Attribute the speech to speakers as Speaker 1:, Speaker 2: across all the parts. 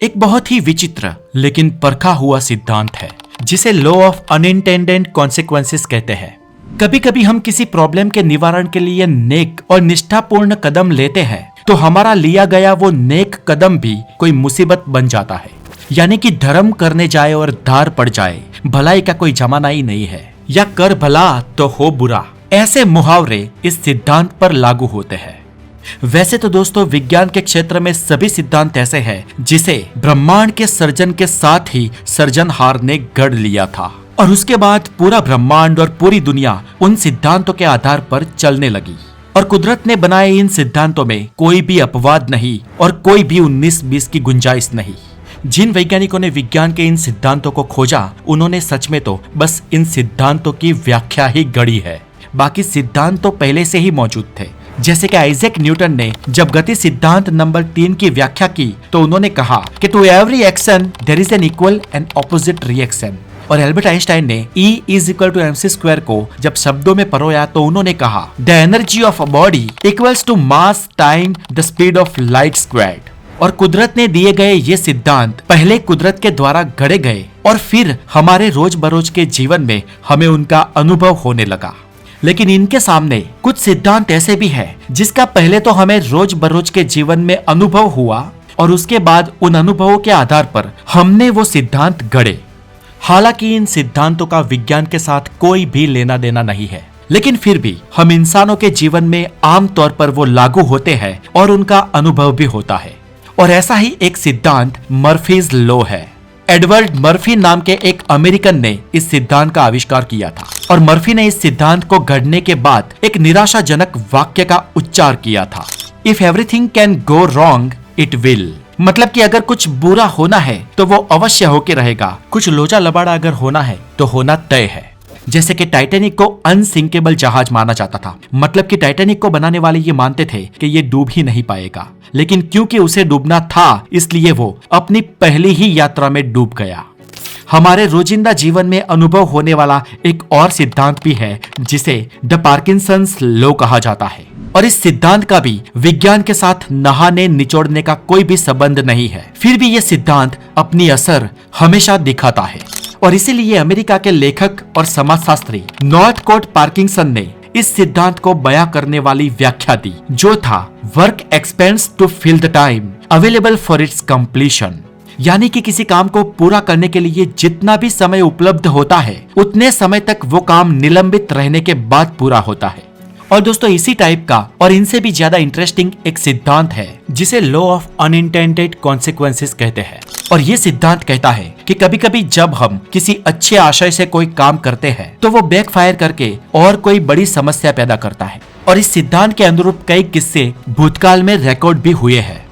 Speaker 1: एक बहुत ही विचित्र लेकिन परखा हुआ सिद्धांत है जिसे लॉ ऑफ अनइंटेंडेड कॉन्सिक्वेंसेस कहते हैं। कभी कभी हम किसी प्रॉब्लम के निवारण के लिए नेक और निष्ठापूर्ण कदम लेते हैं तो हमारा लिया गया वो नेक कदम भी कोई मुसीबत बन जाता है। यानी कि धर्म करने जाए और धार पड़ जाए, भलाई का कोई जमाना ही नहीं है, या कर भला तो हो बुरा, ऐसे मुहावरे इस सिद्धांत पर लागू होते हैं। वैसे तो दोस्तों विज्ञान के क्षेत्र में सभी सिद्धांत ऐसे हैं जिसे ब्रह्मांड के सर्जन के साथ ही सर्जनहार ने गढ़ लिया था और उसके बाद पूरा ब्रह्मांड और पूरी दुनिया उन सिद्धांतों के आधार पर चलने लगी और कुदरत ने बनाए इन सिद्धांतों में कोई भी अपवाद नहीं और कोई भी 19-20 की गुंजाइश नहीं। जिन वैज्ञानिकों ने विज्ञान के इन सिद्धांतों को खोजा उन्होंने सच में तो बस इन सिद्धांतों की व्याख्या ही गढ़ी है, बाकी सिद्धांत तो पहले से ही मौजूद थे। जैसे कि आइजैक न्यूटन ने जब गति सिद्धांत नंबर 3 की व्याख्या की तो उन्होंने कहा कि to every action there is an equal and opposite reaction. और एल्बर्ट आइंस्टाइन ने E = mc² को जब शब्दों में परोया तो उन्होंने कहा the energy of a body equals to mass time the speed of light squared. और कुदरत ने दिए गए ये सिद्धांत पहले कुदरत के द्वारा गढ़े गए और फिर हमारे रोज बरोज के जीवन में हमें उनका अनुभव होने लगा। लेकिन इनके सामने कुछ सिद्धांत ऐसे भी हैं जिसका पहले तो हमें रोज बरोज के जीवन में अनुभव हुआ और उसके बाद उन अनुभवों के आधार पर हमने वो सिद्धांत गढ़े। हालांकि इन सिद्धांतों का विज्ञान के साथ कोई भी लेना देना नहीं है, लेकिन फिर भी हम इंसानों के जीवन में आम तौर पर वो लागू होते हैं और उनका अनुभव भी होता है। और ऐसा ही एक सिद्धांत मर्फीज लॉ है। एडवर्ड मर्फी नाम के एक अमेरिकन ने इस सिद्धांत का आविष्कार किया था और मर्फी ने इस सिद्धांत को गढ़ने के बाद एक निराशाजनक वाक्य का उच्चार किया था, if everything can go wrong it will. मतलब कि अगर कुछ बुरा होना है तो वो अवश्य होके रहेगा, कुछ लोचा लबाड़ा अगर होना है तो होना तय है। जैसे कि टाइटैनिक को अनसिंकेबल जहाज माना जाता था, मतलब कि टाइटैनिक को बनाने वाले ये मानते थे कि ये डूब ही नहीं पाएगा, लेकिन क्योंकि उसे डूबना था इसलिए वो अपनी पहली ही यात्रा में डूब गया। हमारे रोजिंदा जीवन में अनुभव होने वाला एक और सिद्धांत भी है जिसे द पार्किंसंस लॉ कहा जाता है और इस सिद्धांत का भी विज्ञान के साथ नहाने निचोड़ने का कोई भी संबंध नहीं है। फिर भी ये सिद्धांत अपनी असर हमेशा दिखाता है और इसीलिए अमेरिका के लेखक और समाजशास्त्री नॉर्थकोट पार्किंसन ने इस सिद्धांत को बयां करने वाली व्याख्या दी जो था work expands to fill the time available for its completion. यानी कि किसी काम को पूरा करने के लिए जितना भी समय उपलब्ध होता है उतने समय तक वो काम निलंबित रहने के बाद पूरा होता है। और दोस्तों इसी टाइप का और इनसे भी ज्यादा इंटरेस्टिंग एक सिद्धांत है जिसे लॉ ऑफ अनइंटेंडेड कॉन्सिक्वेंसेस कहते हैं। और ये सिद्धांत कहता है कि कभी कभी जब हम किसी अच्छे आशय से कोई काम करते हैं तो वो बैकफायर करके और कोई बड़ी समस्या पैदा करता है। और इस सिद्धांत के अनुरूप कई किस्से भूतकाल में रिकॉर्ड भी हुए हैं।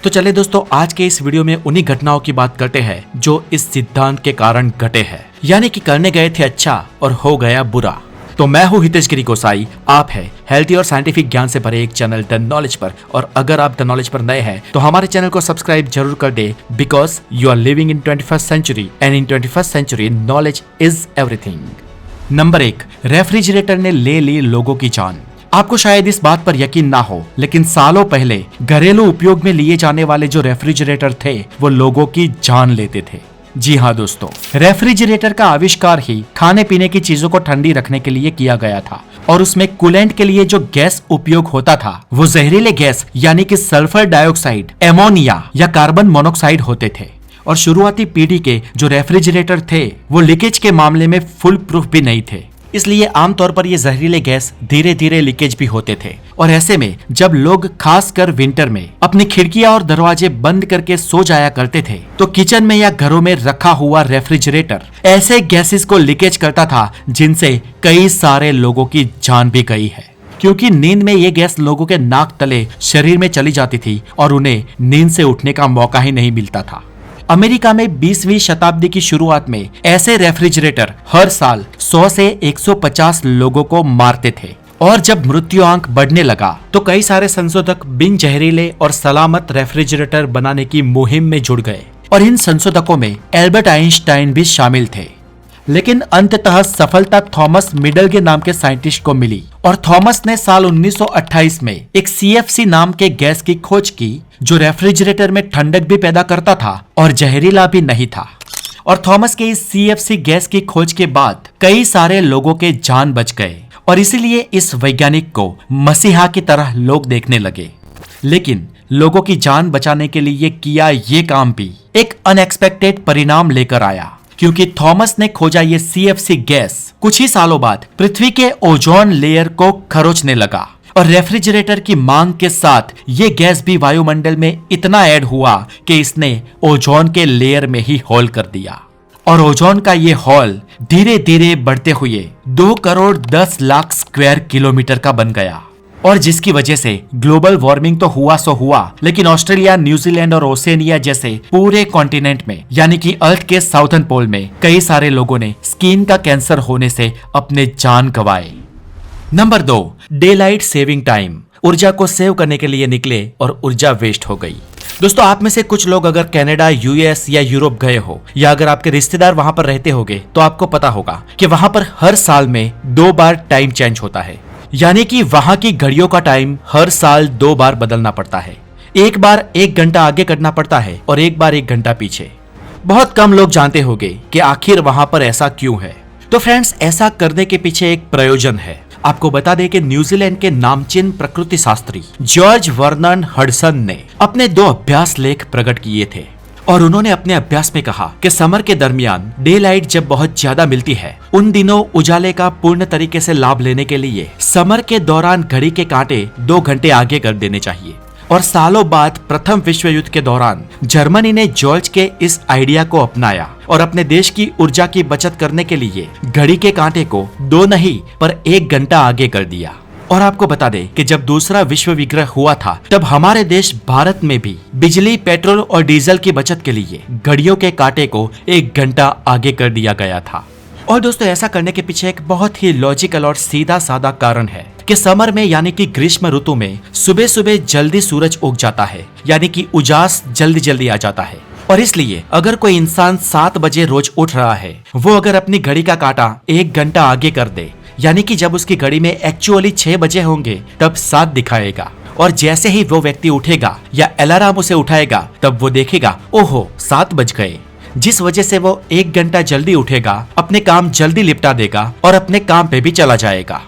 Speaker 1: तो चले दोस्तों आज के इस वीडियो में उन्हीं घटनाओं की बात करते हैं जो इस सिद्धांत के कारण घटे हैं, यानी कि करने गए थे अच्छा और हो गया बुरा। तो मैं हूँ हितेश गिरी गोसाई, आप है हेल्थी और साइंटिफिक ज्ञान से भरे एक चैनल द नॉलेज पर। और अगर आप द नॉलेज पर नए हैं तो हमारे चैनल को सब्सक्राइब जरूर कर दे, because you are living in 21st century and in 21st century knowledge is everything. Number 1, refrigerator ने ले ली लोगों की जान। आपको शायद इस बात पर यकीन ना हो, लेकिन सालों पहले घरेलू उपयोग में लिए जाने वाले जो रेफ्रिजरेटर थे वो लोगों की जान लेते थे। जी हाँ दोस्तों, रेफ्रिजरेटर का आविष्कार ही खाने पीने की चीजों को ठंडी रखने के लिए किया गया था और उसमें कूलेंट के लिए जो गैस उपयोग होता था वो जहरीले गैस यानी कि सल्फर डाइऑक्साइड, एमोनिया या कार्बन मोनोक्साइड होते थे। और शुरुआती पीढ़ी के जो रेफ्रिजरेटर थे वो लीकेज के मामले में फुल प्रूफ भी नहीं थे, इसलिए आमतौर पर ये जहरीले गैस धीरे धीरे लीकेज भी होते थे। और ऐसे में जब लोग खासकर विंटर में अपनी खिड़कियां और दरवाजे बंद करके सो जाया करते थे तो किचन में या घरों में रखा हुआ रेफ्रिजरेटर ऐसे गैसेस को लीकेज करता था जिनसे कई सारे लोगों की जान भी गई है, क्योंकि नींद में ये गैस लोगों के नाक तले शरीर में चली जाती थी और उन्हें नींद से उठने का मौका ही नहीं मिलता था। अमेरिका में 20वीं शताब्दी की शुरुआत में ऐसे रेफ्रिजरेटर हर साल 100 से 150 लोगों को मारते थे और जब मृत्यु आंक बढ़ने लगा तो कई सारे संशोधक बिन जहरीले और सलामत रेफ्रिजरेटर बनाने की मुहिम में जुड़ गए और इन संशोधकों में एल्बर्ट आइंस्टाइन भी शामिल थे। लेकिन अंततः सफलता थॉमस मिडलगे नाम के साइंटिस्ट को मिली और थॉमस ने साल 1928 में एक CFC नाम के गैस की खोज की जो रेफ्रिजरेटर में ठंडक भी पैदा करता था और जहरीला भी नहीं था। और थॉमस के इस CFC गैस की खोज के बाद कई सारे लोगों के जान बच गए और इसीलिए इस वैज्ञानिक को मसीहा की तरह लोग देखने लगे। लेकिन लोगों की जान बचाने के लिए किया ये काम भी एक अनएक्सपेक्टेड परिणाम लेकर आया, क्योंकि थॉमस ने खोजा ये CFC गैस कुछ ही सालों बाद पृथ्वी के ओजोन लेयर को खरोचने लगा और रेफ्रिजरेटर की मांग के साथ ये गैस भी वायुमंडल में इतना ऐड हुआ कि इसने ओजोन के लेयर में ही होल कर दिया और ओजोन का ये होल धीरे धीरे बढ़ते हुए 2 करोड़ 10 लाख स्क्वायर किलोमीटर का बन गया और जिसकी वजह से ग्लोबल वार्मिंग तो हुआ सो हुआ, लेकिन ऑस्ट्रेलिया, न्यूजीलैंड और ओसेनिया जैसे पूरे कॉन्टिनेंट में यानी कि अर्थ के साउथर्न पोल में कई सारे लोगों ने स्किन का कैंसर होने से अपने जान गंवाए। Number 2, day light saving time. ऊर्जा को सेव करने के लिए निकले और ऊर्जा वेस्ट हो गई। दोस्तों, आप में से कुछ लोग अगर कनाडा, US या यूरोप गए हो या अगर आपके रिश्तेदार वहां पर रहते होंगे तो आपको पता होगा कि वहां पर हर साल में 2 बार टाइम चेंज होता है, यानी कि वहां की घड़ियों का टाइम हर साल 2 बार बदलना पड़ता है। एक बार 1 घंटा आगे करना पड़ता है और एक बार 1 घंटा पीछे। बहुत कम लोग जानते होंगे कि आखिर वहां पर ऐसा क्यों है। तो फ्रेंड्स, ऐसा करने के पीछे एक प्रयोजन है। आपको बता दें कि न्यूजीलैंड के नामचीन प्रकृति शास्त्री जॉर्ज वर्नन हडसन ने अपने 2 अभ्यास लेख प्रकट किए थे और उन्होंने अपने अभ्यास में कहा कि समर के दरमियान डे लाइट जब बहुत ज्यादा मिलती है, उन दिनों उजाले का पूर्ण तरीके से लाभ लेने के लिए समर के दौरान घड़ी के कांटे 2 घंटे आगे कर देने चाहिए। और सालों बाद प्रथम विश्व युद्ध के दौरान जर्मनी ने जॉर्ज के इस आइडिया को अपनाया और अपने देश की ऊर्जा की बचत करने के लिए घड़ी के कांटे को 2 नहीं पर 1 घंटा आगे कर दिया। और आपको बता दें कि जब दूसरा विश्व विग्रह हुआ था तब हमारे देश भारत में भी बिजली, पेट्रोल और डीजल की बचत के लिए घड़ियों के कांटे को 1 घंटा आगे कर दिया गया था। और दोस्तों, ऐसा करने के पीछे एक बहुत ही लॉजिकल और सीधा साधा कारण है कि समर में यानी कि ग्रीष्म ऋतु में सुबह सुबह जल्दी सूरज उग जाता है, यानी कि उजास जल्दी जल्दी आ जाता है। और इसलिए अगर कोई इंसान 7 बजे रोज उठ रहा है, वो अगर अपनी घड़ी का कांटा 1 घंटा आगे कर दे, यानी कि जब उसकी घड़ी में एक्चुअली 6 बजे होंगे तब 7 दिखाएगा। और जैसे ही वो व्यक्ति उठेगा या अलार्म उसे उठाएगा तब वो देखेगा, ओहो 7 बज गए। जिस वजह से वो 1 घंटा जल्दी उठेगा, अपने काम जल्दी निपटा देगा और अपने काम पे भी चला जाएगा।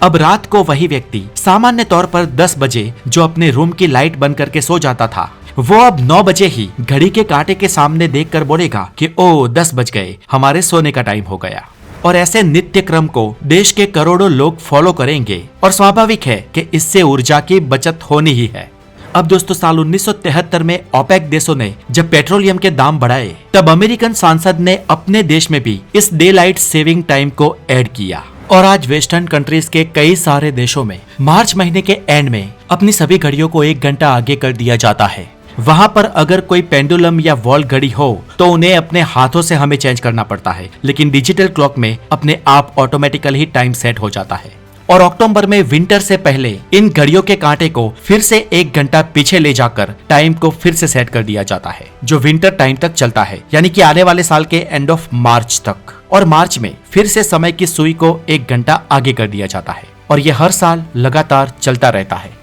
Speaker 1: अब रात को वही व्यक्ति सामान्य तौर पर 10 बजे जो अपने रूम की लाइट बंद करके सो जाता था, वो अब 9 बजे ही घड़ी के कांटे के सामने देखकर बोलेगा कि ओ 10 बज गए, हमारे सोने का टाइम हो गया। और ऐसे नित्य क्रम को देश के करोड़ों लोग फॉलो करेंगे और स्वाभाविक है कि इससे ऊर्जा की बचत होनी ही है। अब दोस्तों, साल 1973 में ओपेक देशों ने जब पेट्रोलियम के दाम बढ़ाए, तब अमेरिकन सांसद ने अपने देश में भी इस डे लाइट सेविंग टाइम को ऐड किया। और आज वेस्टर्न कंट्रीज के कई सारे देशों में मार्च महीने के एंड में अपनी सभी घड़ियों को 1 घंटा आगे कर दिया जाता है। वहाँ पर अगर कोई पेंडुलम या वॉल घड़ी हो तो उन्हें अपने हाथों से हमें चेंज करना पड़ता है, लेकिन डिजिटल क्लॉक में अपने आप ऑटोमेटिकली ही टाइम सेट हो जाता है। और अक्टूबर में विंटर से पहले इन घड़ियों के कांटे को फिर से 1 घंटा पीछे ले जाकर टाइम को फिर से सेट कर दिया जाता है, जो विंटर टाइम तक चलता है, यानी कि आने वाले साल के एंड ऑफ मार्च तक। और मार्च में फिर से समय की सुई को 1 घंटा आगे कर दिया जाता है और ये हर साल लगातार चलता रहता है।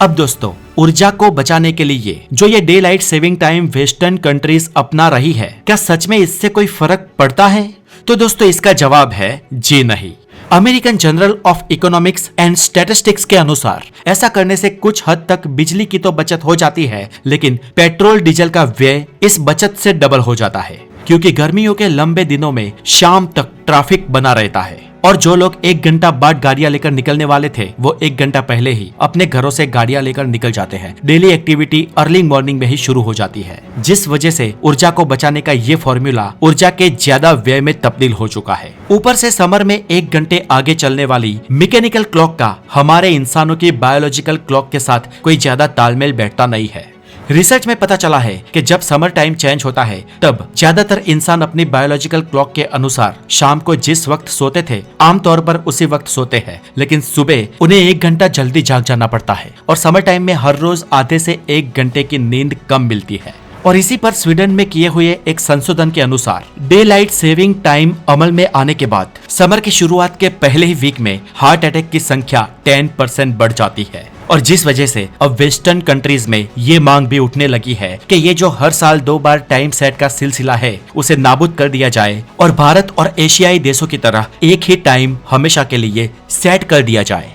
Speaker 1: अब दोस्तों, ऊर्जा को बचाने के लिए जो ये day light saving time western countries अपना रही है, क्या सच में इससे कोई फर्क पड़ता है? तो दोस्तों, इसका जवाब है जी नहीं। American journal of economics and statistics के अनुसार ऐसा करने से कुछ हद तक बिजली की तो बचत हो जाती है, लेकिन पेट्रोल डीजल का व्यय इस बचत से डबल हो जाता है, क्योंकि गर्मियों के लंबे दिनों में शाम तक ट्रैफिक बना रहता है और जो लोग 1 घंटा बाद गाड़ियां लेकर निकलने वाले थे, वो 1 घंटा पहले ही अपने घरों से गाड़ियां लेकर निकल जाते हैं। डेली एक्टिविटी अर्ली मॉर्निंग में ही शुरू हो जाती है, जिस वजह से ऊर्जा को बचाने का ये फॉर्मूला ऊर्जा के ज्यादा व्यय में तब्दील हो चुका है। ऊपर से समर में 1 घंटे आगे चलने वाली मैकेनिकल क्लॉक का हमारे इंसानों की बायोलॉजिकल क्लॉक के साथ कोई ज्यादा तालमेल बैठता नहीं है। रिसर्च में पता चला है कि जब समर टाइम चेंज होता है, तब ज्यादातर इंसान अपनी बायोलॉजिकल क्लॉक के अनुसार शाम को जिस वक्त सोते थे, आमतौर पर उसी वक्त सोते हैं, लेकिन सुबह उन्हें 1 घंटा जल्दी जाग जाना पड़ता है और समर टाइम में हर रोज आधे से 1 घंटे की नींद कम मिलती है। और इसी पर स्वीडन में किए हुए एक संशोधन के अनुसार डे लाइट सेविंग टाइम अमल में आने के बाद समर की शुरुआत के पहले ही वीक में हार्ट अटैक की संख्या 10% बढ़ जाती है। और जिस वजह से अब वेस्टर्न कंट्रीज में ये मांग भी उठने लगी है कि ये जो हर साल 2 बार टाइम सेट का सिलसिला है उसे नाबूद कर दिया जाए और भारत और एशियाई देशों की तरह एक ही टाइम हमेशा के लिए सेट कर दिया जाए।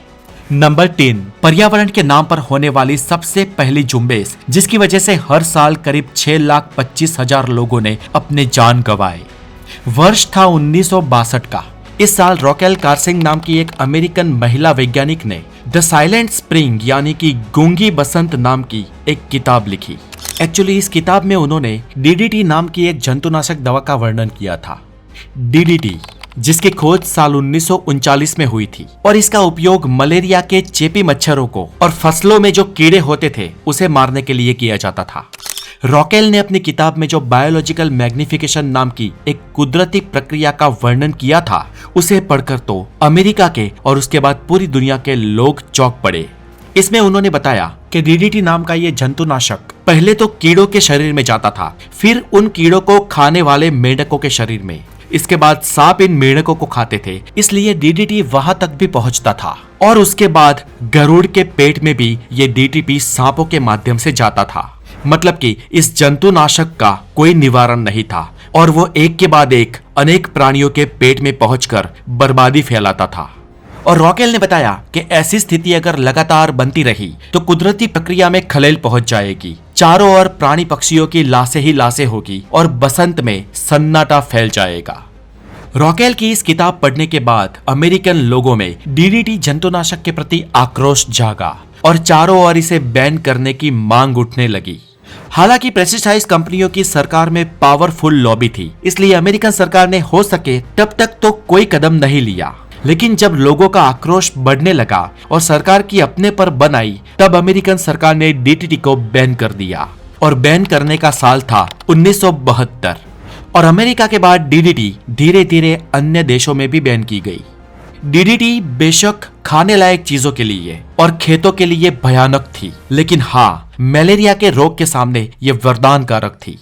Speaker 1: नंबर 3, पर्यावरण के नाम पर होने वाली सबसे पहली झुंबेश जिसकी वजह से हर साल करीब 6,25,000 लोगों ने अपने जान गंवाए। वर्ष था 1962 का। इस साल रॉकेल कार्सिंग नाम की एक अमेरिकन महिला वैज्ञानिक ने द साइलेंट स्प्रिंग यानी कि गूंगी बसंत नाम की एक किताब लिखी। एक्चुअली इस किताब में उन्होंने डीडीटी नाम की एक जंतुनाशक दवा का वर्णन किया था। डीडीटी जिसकी खोज साल 1939 में हुई थी और इसका उपयोग मलेरिया के चेपी मच्छरों को और फसलों में जो कीड़े होते थे उसे मारने के लिए किया जाता था। रॉकेल ने अपनी किताब में जो बायोलॉजिकल मैग्निफिकेशन नाम की एक कुदरती प्रक्रिया का वर्णन किया था उसे पढ़कर तो अमेरिका के और उसके बाद पूरी दुनिया के लोग चौंक पड़े। इसमें उन्होंने बताया कि डीडीटी नाम का ये जंतुनाशक पहले तो कीड़ों के शरीर में जाता था, फिर उन कीड़ों को खाने वाले मेंढकों के शरीर में, इसके बाद सांप इन मेंढकों को खाते थे इसलिए डीडीटी वहां तक भी पहुंचता था और उसके बाद गरुड़ के पेट में भी ये डीटीपी सांपों के माध्यम से जाता था। मतलब कि इस जंतुनाशक का कोई निवारण नहीं था और वो एक के बाद एक अनेक प्राणियों के पेट में पहुंचकर बर्बादी फैलाता था। और रॉकेल ने बताया कि ऐसी स्थिति अगर लगातार बनती रही तो कुदरती प्रक्रिया में खलेल पहुंच जाएगी, चारों ओर प्राणी पक्षियों की लाशें ही लाशें होगी और बसंत में सन्नाटा फैल जाएगा। रॉकेल की इस किताब पढ़ने के बाद अमेरिकन लोगों में डीडीटी जंतुनाशक के प्रति आक्रोश जागा और चारों ओर इसे बैन करने की मांग उठने लगी। हालांकि पेस्टिसाइड कंपनियों की सरकार में पावरफुल लॉबी थी इसलिए अमेरिकन सरकार ने हो सके तब तक तो कोई कदम नहीं लिया, लेकिन जब लोगों का आक्रोश बढ़ने लगा और सरकार की अपने पर बन आई तब अमेरिकन सरकार ने डीडीटी को बैन कर दिया और बैन करने का साल था 1972 और अमेरिका के बाद डीडीटी धीरे धीरे अन्य देशों में भी बैन की गई। डीडीटी बेशक खाने लायक चीजों के लिए और खेतों के लिए भयानक थी, लेकिन हाँ मलेरिया के रोग के सामने ये वरदान कारक थी।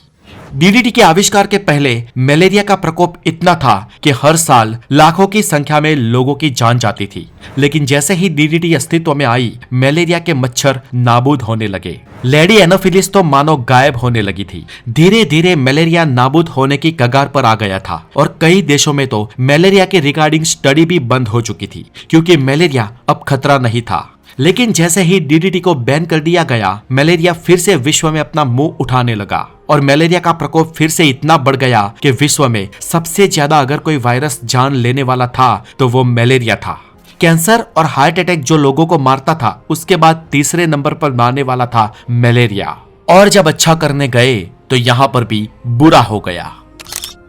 Speaker 1: डीडीटी के आविष्कार के पहले मलेरिया का प्रकोप इतना था कि हर साल लाखों की संख्या में लोगों की जान जाती थी, लेकिन जैसे ही डीडीटी अस्तित्व में आई मलेरिया के मच्छर नाबूद होने लगे। लेडी एनोफिलिस तो मानो गायब होने लगी थी। धीरे धीरे मलेरिया नाबूद होने की कगार पर आ गया था और कई देशों में तो मलेरिया के रिगार्डिंग स्टडी भी बंद हो चुकी थी क्योंकि मलेरिया अब खतरा नहीं था। लेकिन जैसे ही डीडीटी को बैन कर दिया गया मलेरिया फिर से विश्व में अपना मुंह उठाने लगा और मलेरिया का प्रकोप फिर से इतना बढ़ गया कि विश्व में सबसे ज्यादा अगर कोई वायरस जान लेने वाला था तो वो मलेरिया था। कैंसर और हार्ट अटैक जो लोगों को मारता था उसके बाद तीसरे नंबर पर मारने वाला था मलेरिया। और जब अच्छा करने गए तो यहाँ पर भी बुरा हो गया।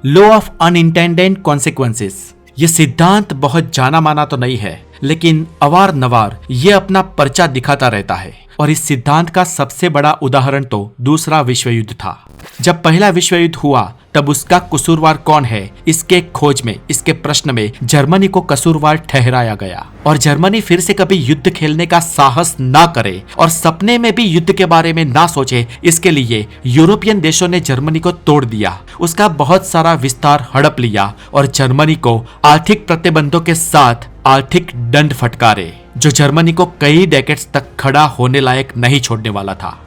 Speaker 1: लॉ ऑफ अनइंटेंडेड कॉन्सिक्वेंसेस ये सिद्धांत बहुत जाना माना तो नहीं है, लेकिन अवार नवार ये अपना पर्चा दिखाता रहता है और इस सिद्धांत का सबसे बड़ा उदाहरण तो दूसरा विश्व युद्ध था। जब पहला विश्व युद्ध हुआ तब उसका कसूरवार कौन है इसके खोज में, इसके प्रश्न में जर्मनी को कसूरवार ठहराया गया और जर्मनी फिर से कभी युद्ध खेलने का साहस ना करे और सपने में भी युद्ध के बारे में ना सोचे, इसके लिए यूरोपियन देशों ने जर्मनी को तोड़ दिया, उसका बहुत सारा विस्तार हड़प लिया और जर्मनी को आर्थिक प्रतिबंधों के साथ आर्थिक दंड फटकारे जो जर्मनी को कई डेकेड्स तक खड़ा होने लायक नहीं छोड़ने वाला था।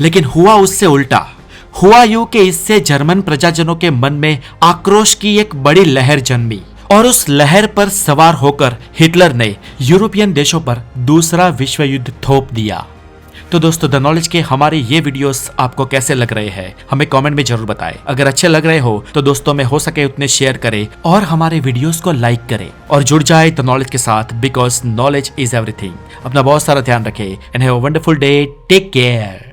Speaker 1: लेकिन हुआ उससे उल्टा। हुआ यूं कि इससे जर्मन प्रजाजनों के मन में आक्रोश की एक बड़ी लहर जन्मी और उस लहर पर सवार होकर हिटलर ने यूरोपियन देशों पर दूसरा विश्व युद्ध थोप दिया। तो दोस्तों द नॉलेज के हमारे ये वीडियोस आपको कैसे लग रहे हैं हमें कमेंट में जरूर बताएं। अगर अच्छे लग रहे हो तो दोस्तों में हो सके उतने शेयर करें और हमारे वीडियोस को लाइक करें और जुड़ जाए द नॉलेज के साथ, बिकॉज नॉलेज इज एवरीथिंग। अपना बहुत सारा ध्यान रखें and have a wonderful day. Take care.